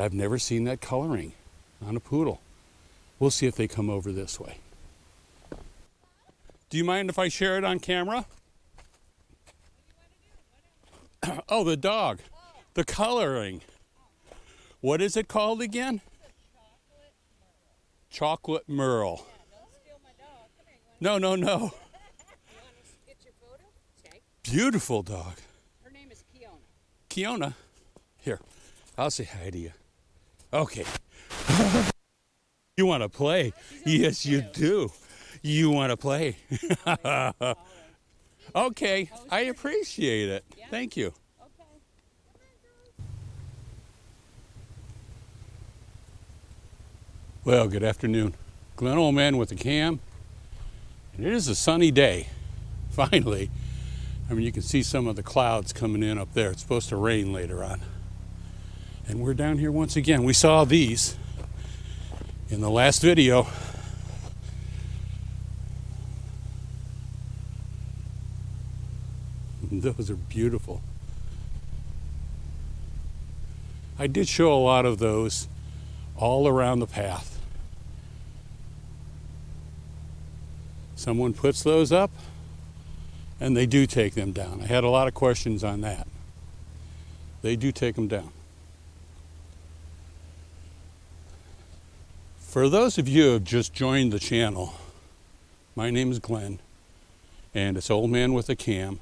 I've never seen that coloring on a poodle. We'll see if they come over this way. Do you mind if I share it on camera? Oh, the dog. The coloring. What is it called again? Chocolate Merle. Yeah, don't steal my dog. Come here, No. You want to get your photo? Okay. Beautiful dog. Her name is Kiona. Kiona. Here, I'll say hi to you. Okay. You want to play? Yes, you do. You want to play? Okay, I appreciate it. Thank you. Well, good afternoon. Glenn, old man with the cam. And it is a sunny day, finally. I mean, you can see some of the clouds coming in up there. It's supposed to rain later on. And we're down here once again. We saw these in the last video. Those are beautiful. I did show a lot of those all around the path. Someone puts those up and they do take them down. I had a lot of questions on that. They do take them down. For those of you who have just joined the channel, my name is Glenn and it's Old Man with a Cam.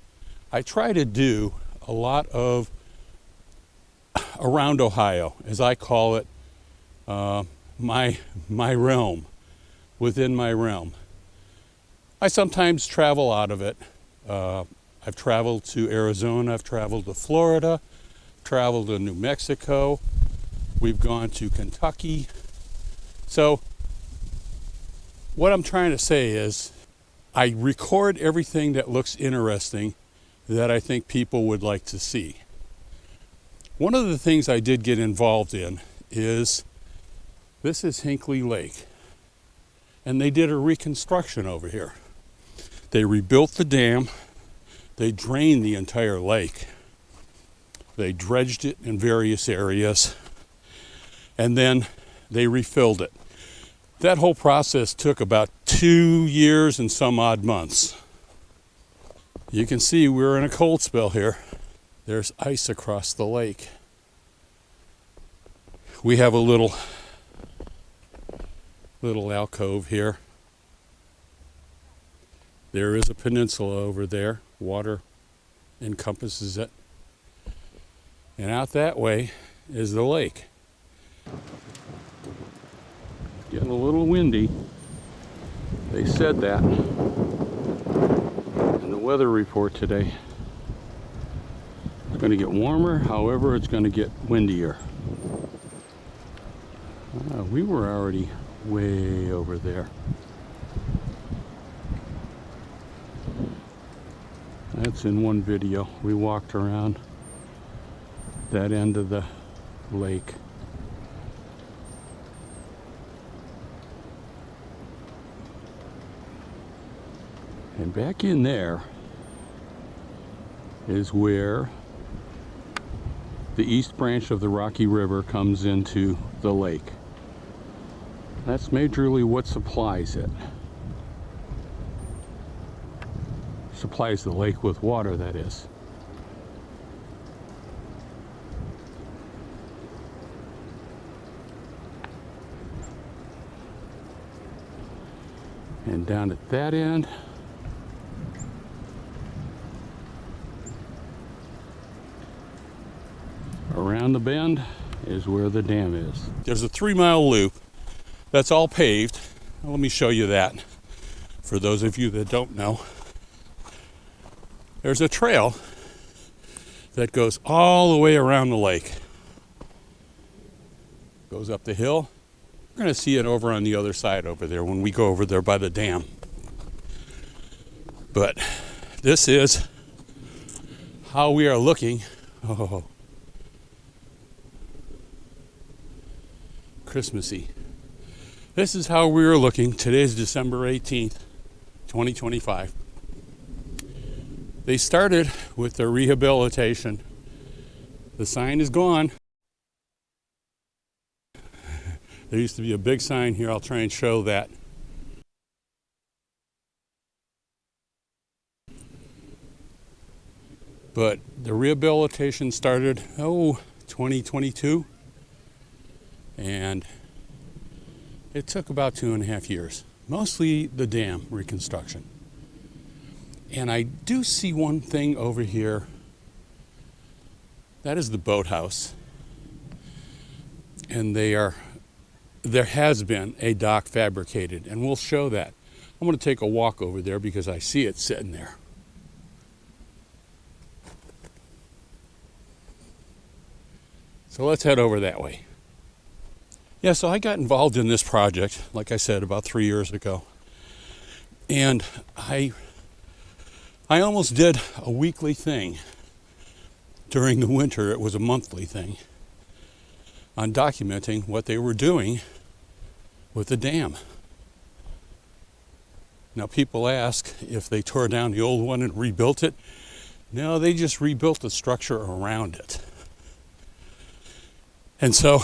I try to do a lot of around Ohio, as I call it, my realm, within my realm. I sometimes travel out of it. I've traveled to Arizona, I've traveled to Florida, traveled to New Mexico, we've gone to Kentucky. So what I'm trying to say is I record everything that looks interesting that I think people would like to see. One of the things I did get involved in is, this is Hinckley Lake, and they did a reconstruction over here. They rebuilt the dam, they drained the entire lake, they dredged it in various areas, and then they refilled it. That whole process took about 2 years and some odd months. You can see we're in a cold spell here. There's ice across the lake. We have a little alcove here. There is a peninsula over there. Water encompasses it. And out that way is the lake. Getting a little windy. They said that in the weather report today. It's going to get warmer, however, it's going to get windier. We were already way over there. That's in one video. We walked around that end of the lake. And back in there is where the east branch of the Rocky River comes into the lake. That's majorly what supplies it. Supplies the lake with water, that is. And down at that end, around the bend, is where the dam is. There's a 3-mile loop that's all paved. Now, let me show you that for those of you that don't know. There's a trail that goes all the way around the lake. Goes up the hill. We're going to see it over on the other side over there when we go over there by the dam. But this is how we are looking. Oh, Christmassy. This is how we are looking. Today's December 18th, 2025. They started with the rehabilitation. The sign is gone. There used to be a big sign here. I'll try and show that. But the rehabilitation started, 2022. And it took about 2.5 years. Mostly the dam reconstruction. And I do see one thing over here. That is the boathouse. And there has been a dock fabricated, and we'll show that. I'm going to take a walk over there because I see it sitting there. So let's head over that way. Yeah, so I got involved in this project, like I said, about 3 years ago. And I almost did a weekly thing. During the winter, it was a monthly thing on documenting what they were doing with the dam. Now, people ask if they tore down the old one and rebuilt it. No, they just rebuilt the structure around it. And so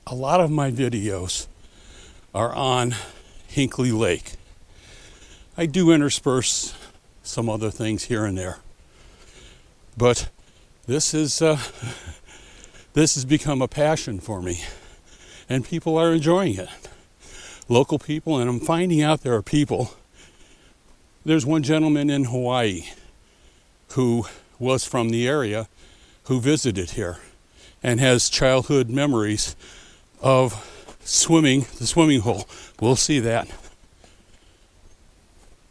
a lot of my videos are on Hinckley Lake. I do intersperse some other things here and there. But this has become a passion for me. And people are enjoying it. Local people, and I'm finding out there are people. There's one gentleman in Hawaii who was from the area who visited here and has childhood memories of swimming the swimming hole. We'll see that.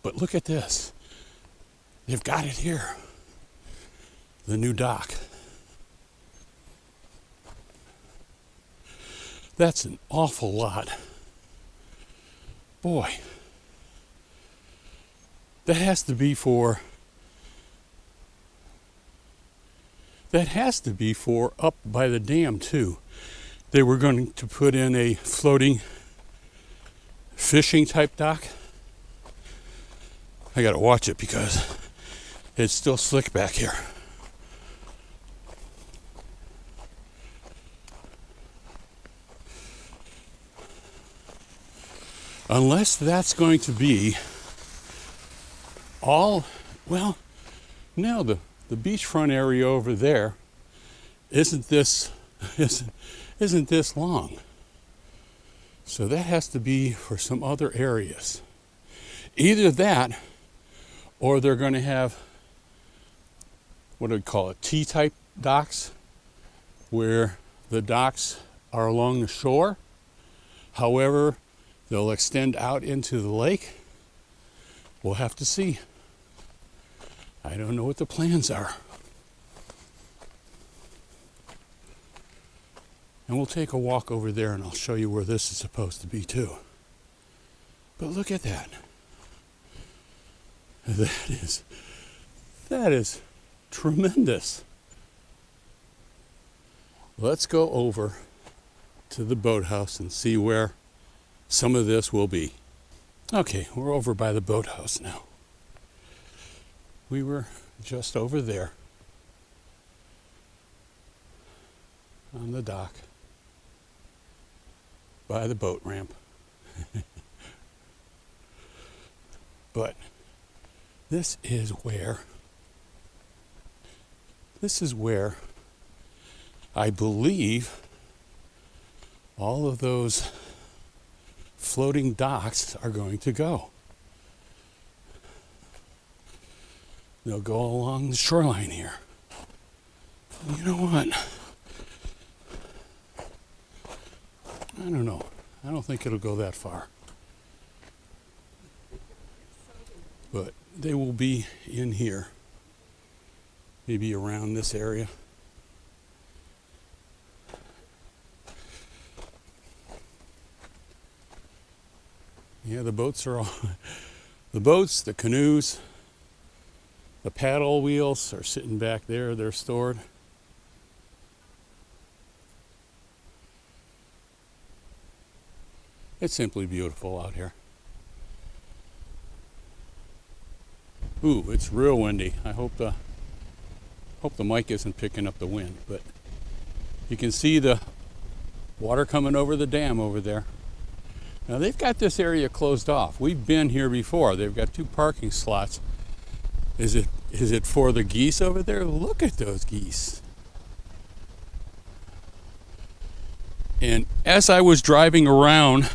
But look at this. They've got it here. The new dock. That's an awful lot. Boy. That has to be for up by the dam too. They were going to put in a floating fishing type dock. I gotta watch it because it's still slick back here. Unless that's going to be all, well, no, the beachfront area over there isn't this long. So that has to be for some other areas. Either that, or they're going to have, what do we call it, T-type docks, where the docks are along the shore. However, they'll extend out into the lake. We'll have to see. I don't know what the plans are. And we'll take a walk over there and I'll show you where this is supposed to be too. But look at that. That is tremendous. Let's go over to the boathouse and see where some of this will be. Okay, we're over by the boathouse now. We were just over there on the dock by the boat ramp. But this is where I believe all of those floating docks are going to go. They'll go along the shoreline here. You know what? I don't know. I don't think it'll go that far. But they will be in here. Maybe around this area. Yeah, the boats are all, the boats, the canoes, the paddle wheels are sitting back there. They're stored. It's simply beautiful out here. Ooh, it's real windy. I hope the mic isn't picking up the wind, but you can see the Water coming over the dam over there. Now they've got this area closed off. We've been here before. They've got 2 parking slots. Is it for the geese over there? Look at those geese. And as I was driving around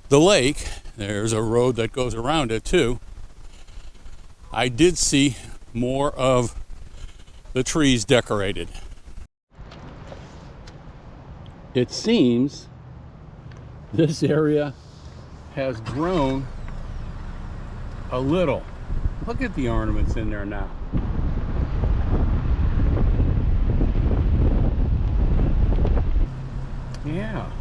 the lake, there's a road that goes around it too. I did see more of the trees decorated. It seems this area has grown a little. Look at the ornaments in there now. Yeah.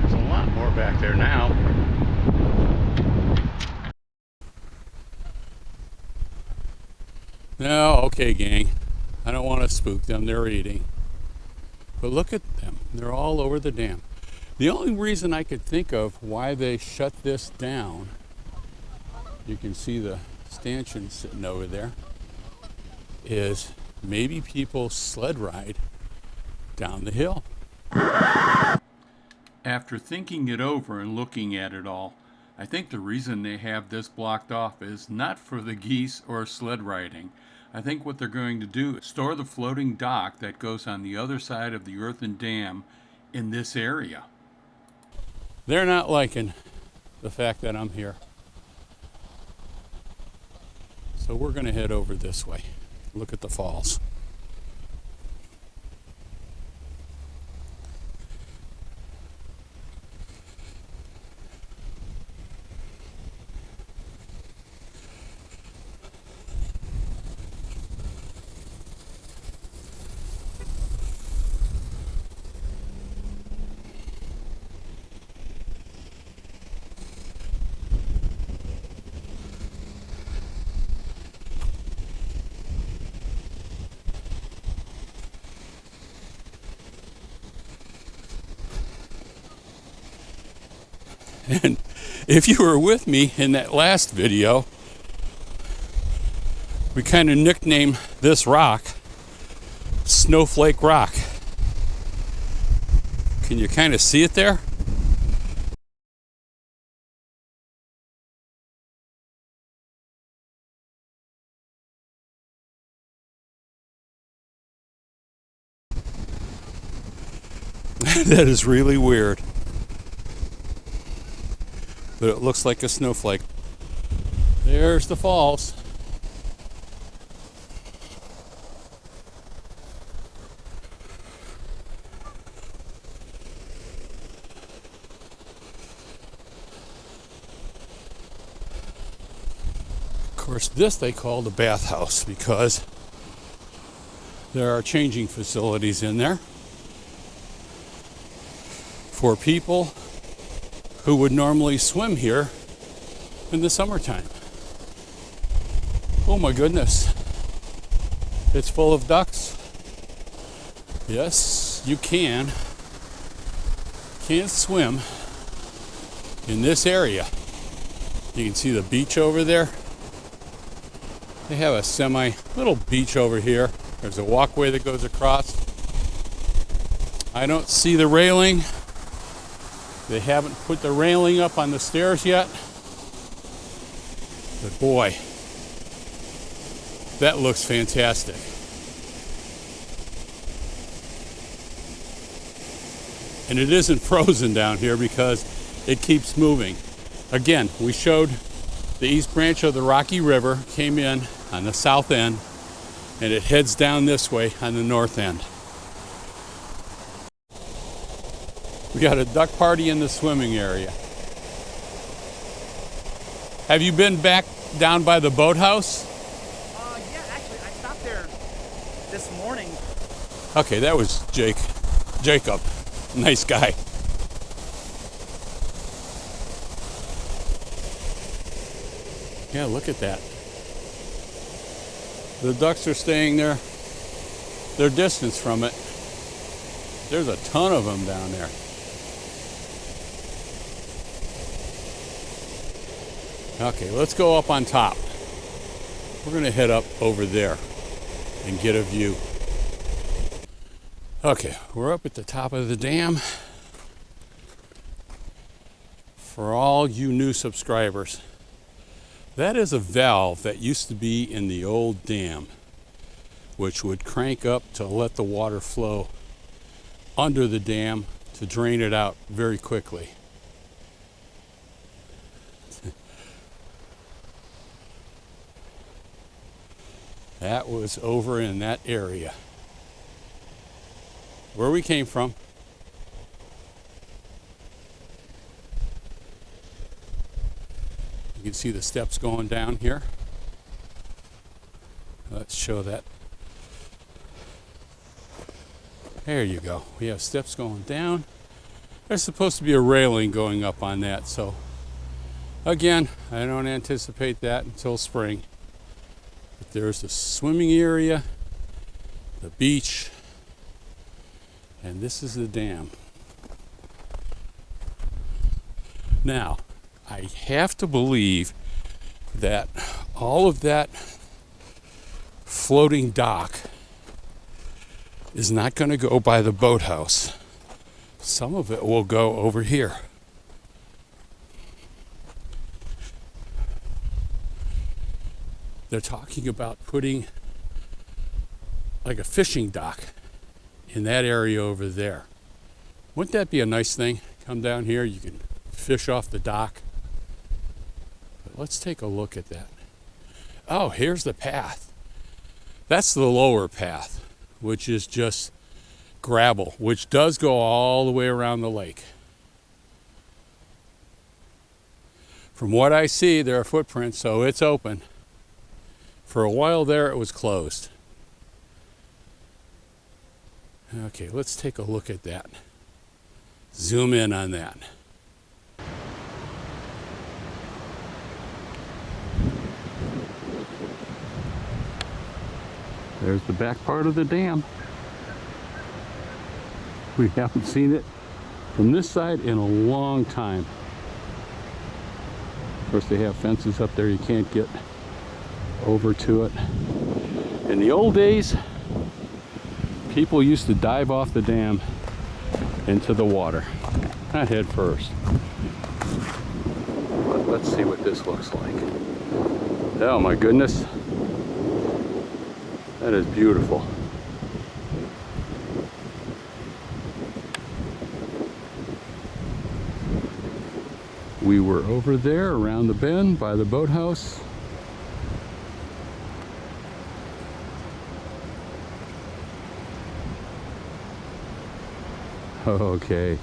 There's a lot more back there now. No, okay, gang. I don't want to spook them. They're eating. But look at them. They're all over the dam. The only reason I could think of why they shut this down, you can see the stanchion sitting over there, is maybe people sled ride down the hill. After thinking it over and looking at it all, I think the reason they have this blocked off is not for the geese or sled riding. I think what they're going to do is store the floating dock that goes on the other side of the earthen dam in this area. They're not liking the fact that I'm here. So we're going to head over this way. Look at the falls. And if you were with me in that last video, we kind of nicknamed this rock Snowflake Rock. Can you kind of see it there? That is really weird. But it looks like a snowflake. There's the falls. Of course, this they call the bathhouse because there are changing facilities in there for people who would normally swim here in the summertime. Oh my goodness. It's full of ducks. Yes, you can swim in this area. You can see the beach over there. They have a little beach over here. There's a walkway that goes across. I don't see the railing. They haven't put the railing up on the stairs yet. But boy, that looks fantastic. And it isn't frozen down here because it keeps moving. Again, we showed the east branch of the Rocky River came in on the south end, and it heads down this way on the north end. We got a duck party in the swimming area. Have you been back down by the boathouse? Yeah, actually, I stopped there this morning. Okay, that was Jacob. Nice guy. Yeah, look at that. The ducks are staying there. Their distance from it. There's a ton of them down there. Okay, let's go up on top. We're going to head up over there and get a view. Okay, we're up at the top of the dam. For all you new subscribers, that is a valve that used to be in the old dam, which would crank up to let the water flow under the dam to drain it out very quickly. That was over in that area where we came from. You can see the steps going down here. Let's show that. There you go. We have steps going down. There's supposed to be a railing going up on that, so again, I don't anticipate that until spring. But there's the swimming area, the beach, and this is the dam. Now, I have to believe that all of that floating dock is not going to go by the boathouse. Some of it will go over here. They're talking about putting like a fishing dock in that area over there. Wouldn't that be a nice thing? Come down here, you can fish off the dock. But let's take a look at that. Oh, here's the path. That's the lower path, which is just gravel, which does go all the way around the lake. From what I see, there are footprints, so it's open. For a while there, it was closed. Okay, let's take a look at that. Zoom in on that. There's the back part of the dam. We haven't seen it from this side in a long time. Of course, they have fences up there. You can't get over to it. In the old days, people used to dive off the dam into the water. Not head first. But let's see what this looks like. Oh my goodness. That is beautiful. We were over there around the bend by the boathouse. Okay,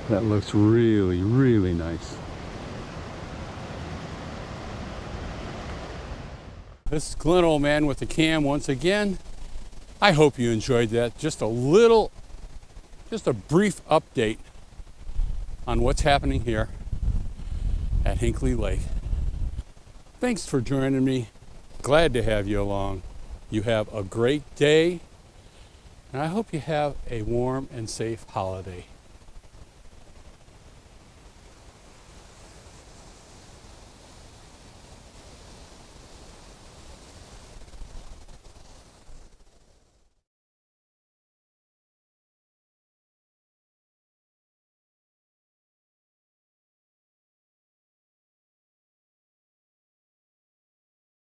that looks really, really nice. This is Glenn, old man, with the cam once again. I hope you enjoyed that. Just a brief update on what's happening here at Hinckley Lake. Thanks for joining me. Glad to have you along. You have a great day, and I hope you have a warm and safe holiday.